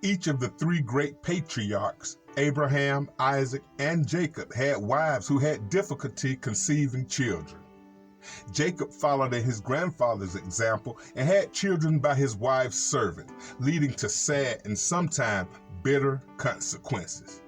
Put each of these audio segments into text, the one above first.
Each of the three great patriarchs, Abraham, Isaac, and Jacob, had wives who had difficulty conceiving children. Jacob followed in his grandfather's example and had children by his wife's servant, leading to sad and sometimes bitter consequences.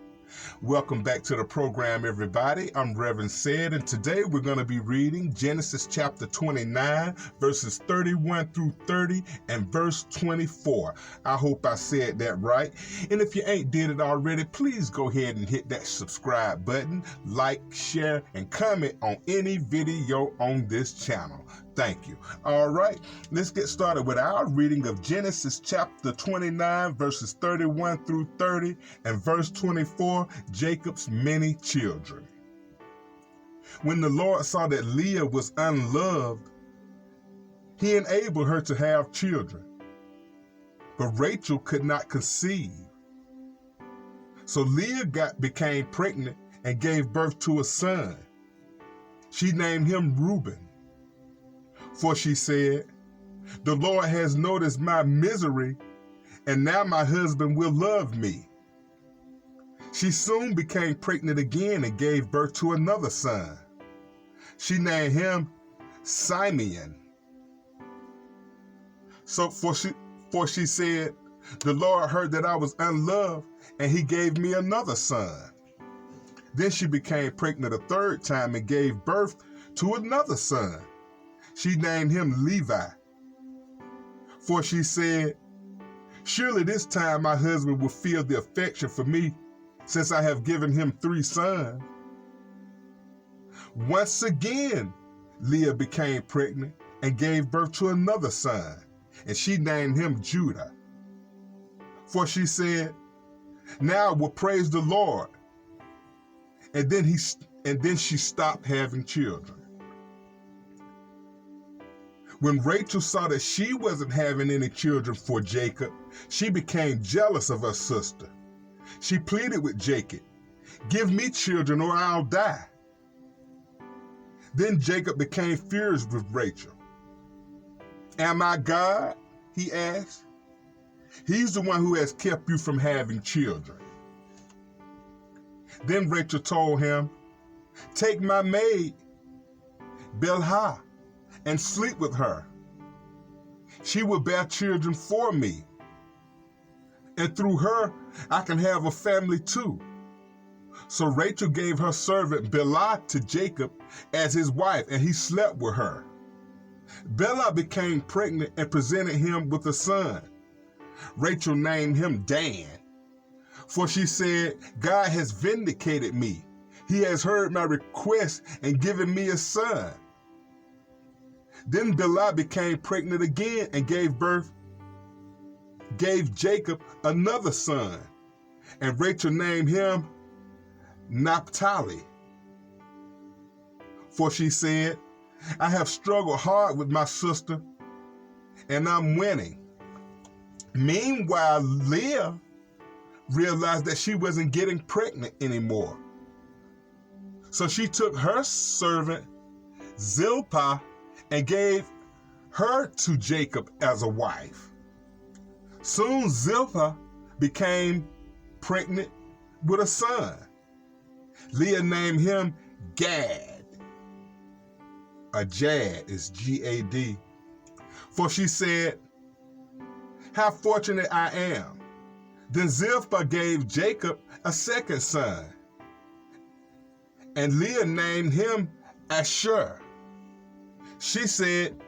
Welcome back to the program, everybody. I'm Reverend Said, and today we're going to be reading Genesis chapter 29, verses 31 through 30, and verse 24. I hope I said that right. And if you ain't did it already, please go ahead and hit that subscribe button, like, share, and comment on any video on this channel. Thank you. All right, let's get started with our reading of Genesis chapter 29, verses 31 through 30, and verse 24, Jacob's many children. When the Lord saw that Leah was unloved, he enabled her to have children. But Rachel could not conceive. So Leah became pregnant and gave birth to a son. She named him Reuben. For she said, "The Lord has noticed my misery, and now my husband will love me." She soon became pregnant again and gave birth to another son. She named him Simeon. For she said, "The Lord heard that I was unloved, and he gave me another son." Then she became pregnant a third time and gave birth to another son. She named him Levi. For she said, "Surely this time my husband will feel the affection for me, since I have given him 3 sons." Once again, Leah became pregnant and gave birth to another son, and she named him Judah. For she said, "Now I will praise the Lord." And then she stopped having children. When Rachel saw that she wasn't having any children for Jacob, she became jealous of her sister. She pleaded with Jacob, "Give me children or I'll die." Then Jacob became furious with Rachel. "Am I God?" he asked. "He's the one who has kept you from having children." Then Rachel told him, "Take my maid, Bilhah, and sleep with her. She will bear children for me, and through her I can have a family too." So Rachel gave her servant Bilhah to Jacob as his wife, and he slept with her. Bilhah became pregnant and presented him with a son. Rachel named him Dan, for she said, "God has vindicated me. He has heard my request and given me a son." Then Bilhah became pregnant again and gave Jacob another son, and Rachel named him Naphtali. For she said, "I have struggled hard with my sister, and I'm winning." Meanwhile, Leah realized that she wasn't getting pregnant anymore. So she took her servant Zilpah and gave her to Jacob as a wife. Soon Zilpah became pregnant with a son. Leah named him Gad. Jad is G-A-D. For she said, "How fortunate I am." Then Zilpah gave Jacob a second son, and Leah named him Asher. She said,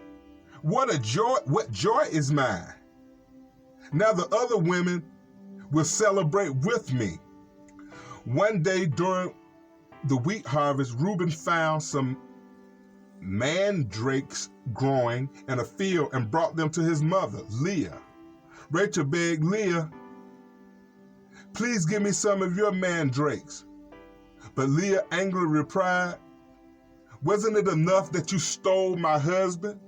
what joy is mine. Now the other women will celebrate with me." One day during the wheat harvest, Reuben found some mandrakes growing in a field and brought them to his mother, Leah. Rachel begged Leah, "Please give me some of your mandrakes." But Leah angrily replied, "Wasn't it enough that you stole my husband?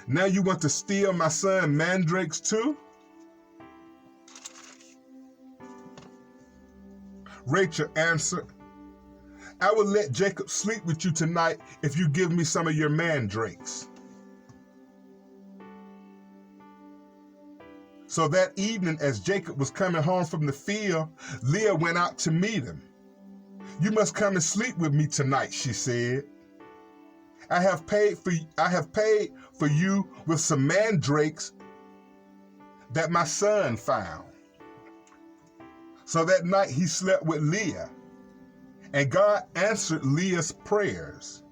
Now you want to steal my son mandrakes too?" Rachel answered, "I will let Jacob sleep with you tonight if you give me some of your mandrakes." So that evening, as Jacob was coming home from the field, Leah went out to meet him. "You must come and sleep with me tonight," she said. I have paid for you with some mandrakes that my son found." So that night he slept with Leah, and God answered Leah's prayers.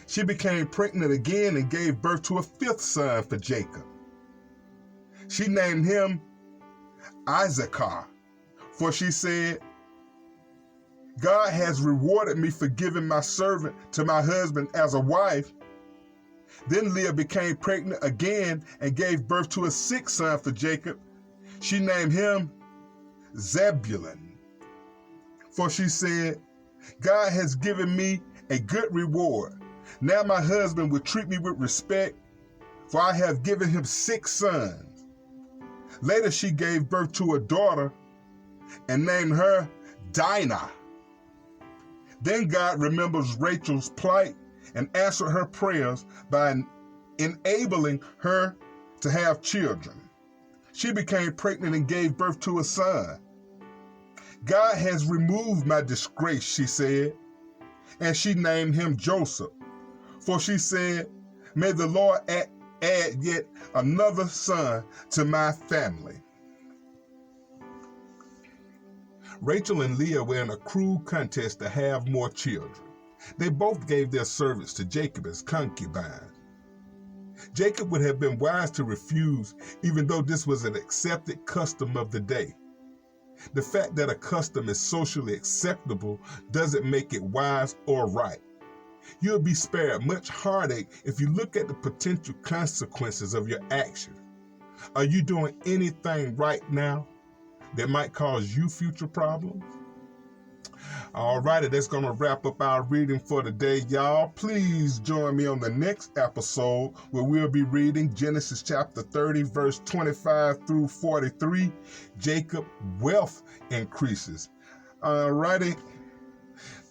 She became pregnant again and gave birth to a fifth son for Jacob. She named him Issachar, for she said, "God has rewarded me for giving my servant to my husband as a wife." Then Leah became pregnant again and gave birth to a sixth son for Jacob. She named him Zebulun, for she said, "God has given me a good reward. Now my husband will treat me with respect, for I have given him 6 sons." Later she gave birth to a daughter and named her Dinah. Then God remembers Rachel's plight and answered her prayers by enabling her to have children. She became pregnant and gave birth to a son. "God has removed my disgrace," she said, and she named him Joseph. For she said, "May the Lord add yet another son to my family." Rachel and Leah were in a cruel contest to have more children. They both gave their servants to Jacob as concubines. Jacob would have been wise to refuse, even though this was an accepted custom of the day. The fact that a custom is socially acceptable doesn't make it wise or right. You'll be spared much heartache if you look at the potential consequences of your actions. Are you doing anything right now that might cause you future problems? Alrighty, that's going to wrap up our reading for today, y'all. Please join me on the next episode where we'll be reading Genesis chapter 30, verse 25 through 43. Jacob wealth increases. Alrighty,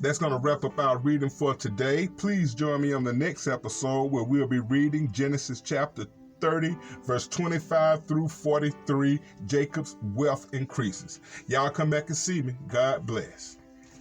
that's going to wrap up our reading for today. Please join me on the next episode where we'll be reading Genesis chapter 30, verse 25 through 43. Jacob's wealth increases. Y'all come back and see me. God bless.